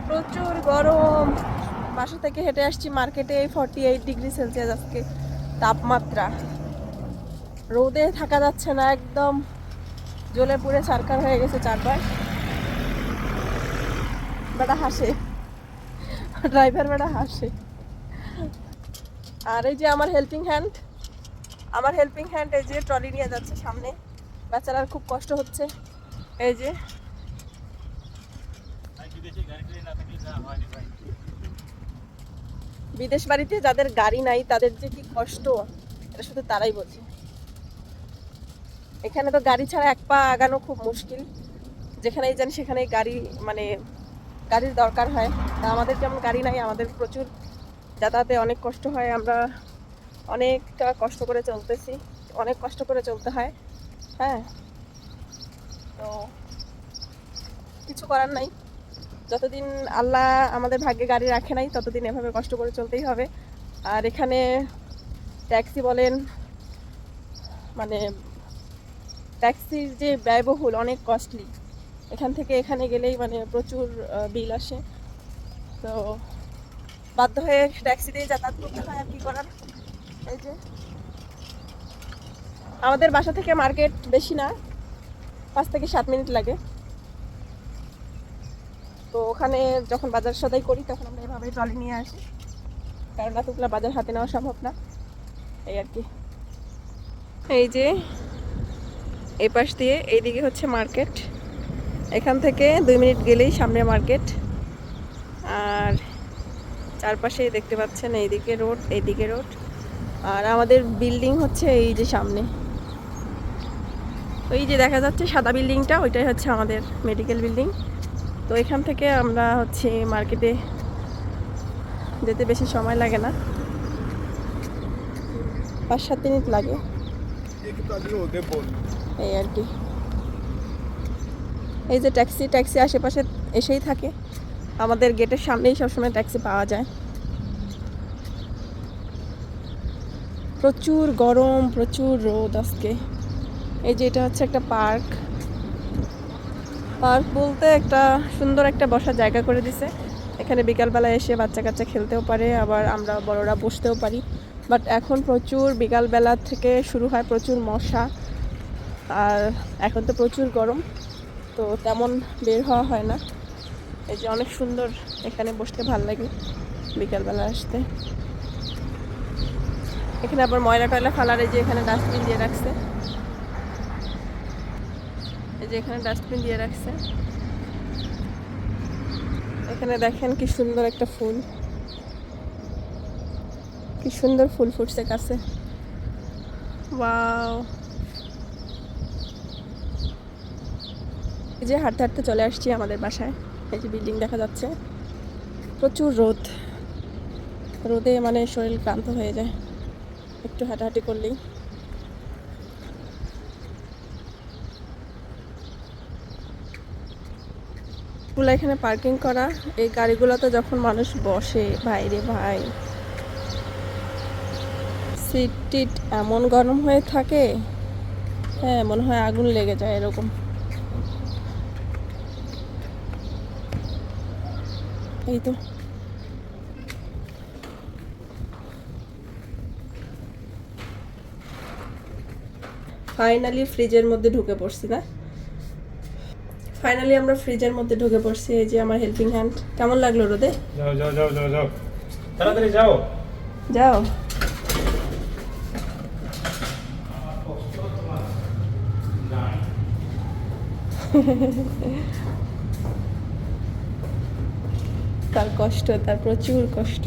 প্রচুর গরম। বাসা থেকে হেঁটে আসছি মার্কেটে, 48 ডিগ্রি সেলসিয়াস আজকে তাপমাত্রা। রোদে থাকা যাচ্ছে না, একদম জ্বলে পুড়ে ছারখার হয়ে গেছে চারপাশ। বেটা হাসে, ড্রাইভার বেটা হাসে। আর এই যে আমার হেল্পিং হ্যান্ড, এই যে ট্রলি নিয়ে যাচ্ছে সামনে। বাচ্চারার খুব কষ্ট হচ্ছে। এই যে বিদেশ বাড়িতে যাদের গাড়ি নাই তাদের যে কি কষ্ট, এটা শুধু তারাই বোঝে। এখানে তো গাড়ি ছাড়া এক পা আগানো খুব মুশকিল। যেখানেই যান সেখানেই গাড়ি, মানে গাড়ির দরকার হয়। তা আমাদের যেমন গাড়ি নাই, আমাদের প্রচুর যাতায়াতে অনেক কষ্ট হয়। আমরা অনেকটা কষ্ট করে চলতেছি, অনেক কষ্ট করে চলতে হয়। হ্যাঁ, তো কিছু করার নাই। যতদিন আল্লাহ আমাদের ভাগ্যে গাড়ি রাখে নাই ততদিন এভাবে কষ্ট করে চলতেই হবে। আর এখানে ট্যাক্সি বলেন, মানে ট্যাক্সির যে ব্যয়বহুল, অনেক কস্টলি। এখান থেকে এখানে গেলেই মানে প্রচুর বিল আসে। তো বাধ্য হয়ে ট্যাক্সি দিয়ে যাতায়াত করতে হয়, আর কি করার। এই যে আমাদের বাসা থেকে মার্কেট বেশি না, 5 থেকে 7 মিনিট লাগে। তো ওখানে যখন বাজার সদাই করি তখন আমরা এভাবেই ট্রলি নিয়ে আসি, কারণ এতগুলো বাজার হাতে নেওয়া সম্ভব না, এই আর কি। এই যে এই পাশ দিয়ে এইদিকে হচ্ছে মার্কেট, এখান থেকে 2 মিনিট গেলেই সামনে মার্কেট। আর চারপাশে দেখতে পাচ্ছেন এইদিকে রোড, এইদিকে রোড। আর আমাদের বিল্ডিং হচ্ছে এই যে সামনে, ওই যে দেখা যাচ্ছে সাদা বিল্ডিংটা, ওইটাই হচ্ছে আমাদের মেডিকেল বিল্ডিং। তো এখান থেকে আমরা হচ্ছে মার্কেটে যেতে বেশি সময় লাগে না, 5-7 মিনিট লাগে, এই আর কি। এই যে ট্যাক্সি আশেপাশে এসেই থাকে, আমাদের গেটের সামনেই সবসময় ট্যাক্সি পাওয়া যায়। প্রচুর গরম, প্রচুর রোদ আজকে। এই যে এটা হচ্ছে একটা পার্ক বলতে একটা সুন্দর একটা বসার জায়গা করে দিছে। এখানে বিকালবেলা এসে বাচ্চা কাচ্চা খেলতেও পারে, আবার আমরা বড়রা বসতেও পারি। বাট এখন প্রচুর বিকালবেলা থেকে শুরু হয় প্রচুর মশা, আর এখন তো প্রচুর গরম, তো তেমন বের হওয়া হয় না। এই যে অনেক সুন্দর, এখানে বসতে ভালো লাগে বিকালবেলা আসতে। এখানে আবার ময়লা টয়লা ফেলার এই যে এখানে ডাস্টবিন দিয়ে রাখছে, এই যে এখানে ডাস্টবিন দিয়ে রাখছে। এখানে দেখেন কি সুন্দর একটা ফুল, কি সুন্দর ফুল ফুটছে কাছে, ওয়াও। এই যে হাঁটতে হাঁটতে চলে আসছি আমাদের বাসায়। এই যে বিল্ডিং দেখা যাচ্ছে। প্রচুর রোদে মানে শরীর ক্লান্ত হয়ে যায় একটু হাঁটাহাঁটি করলেই। পুরো এখানে পার্কিং করা, এই গাড়িগুলোতে যখন মানুষ বসে, ভাই রে ভাই, সিট টিট এমন গরম হয়ে থাকে, হ্যাঁ মনে হয় আগুন লেগে যায় এরকম। এই তো ফাইনালি ফ্রিজের মধ্যে ঢুকে পড়ছি না, ফাইনালি আমরা ফ্রিজের মধ্যে ঢুকে পড়ছি। এই যে আমার হেল্পিং হ্যান্ড। কেমন লাগলো রোদে? যাও যাও যাও যাও যাও, তাড়াতাড়ি যাও যাও। তার কষ্ট, তার প্রচুর কষ্ট।